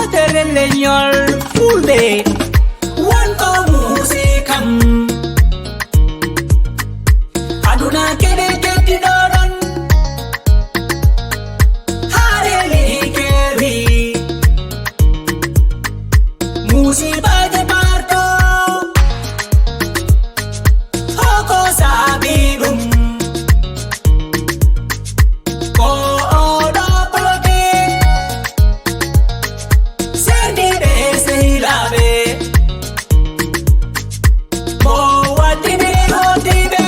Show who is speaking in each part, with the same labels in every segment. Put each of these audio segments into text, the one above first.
Speaker 1: Potere leñol fulbe wanto musikam aduna kede kedi dodon hareli keri musibaje parto hoko sabidum ko odo politik serdi desilabe mo watini hotibe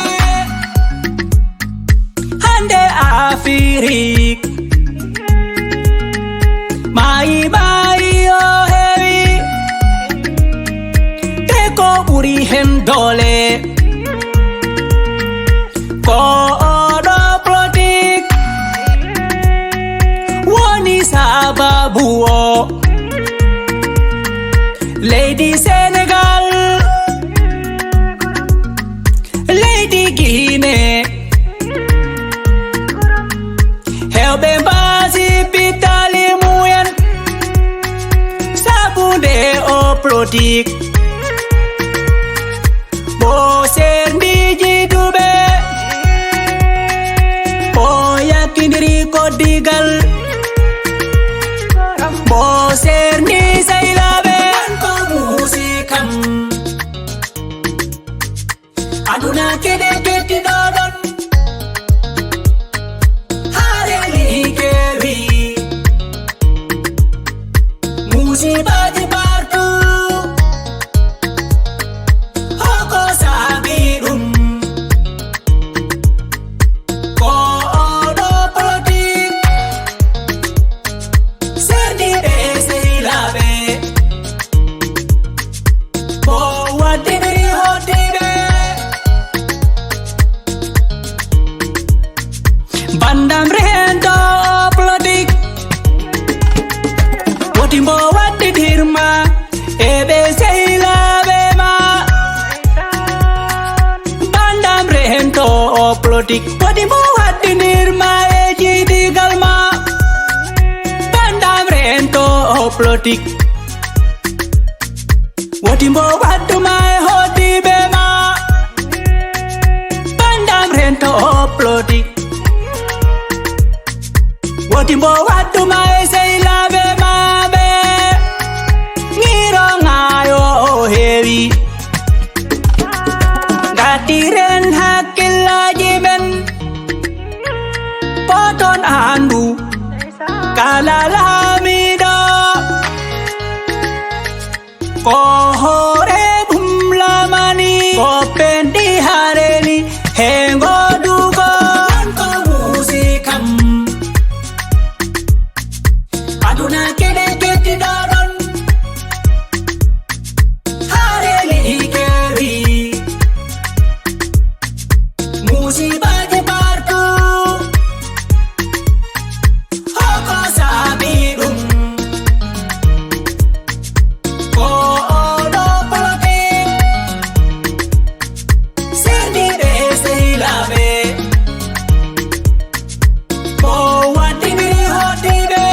Speaker 1: hande afirik mai o hewi teko buri hendole ko odo politik woni sababu o Lady Senegal Lady Guinea Helbe mbasi pitali muyen sabunde o politik bo sendi jidube bo yakindiri ko digal bo sendi sailabe ko musikam aduna kede kedi dodon hareli keri musibaje partu hoko sabidum ko odo politik serdi desilabe bo wadibiri hotibe bandam rento politik wotimbo waddi dirma ebe seilabe ma bandam rento politik wotimbo waddi dirma e jidigal ma bandam rento politik wotimbo waddu ma e hotibe ma bandam rento politik wotimbo waddu ma e seilabe ma be ngiro ngayo hewi gatiren hakillaji men poton andu kalalamido ko hore bumlamani ko pendi hareli hengo dugo ko musikam aduna kede kedi dodon hareli keri musibaje partu hoko sabidum ko odo politik serdi desilabe bo wadibiri hotibe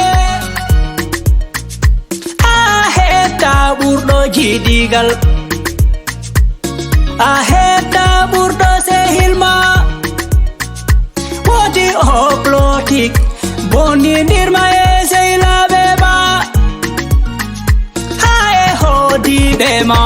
Speaker 1: aheta burdo jidigal aheta burdo sehilma wodi o politik boni ndirma e seilabe ba hae hodi bema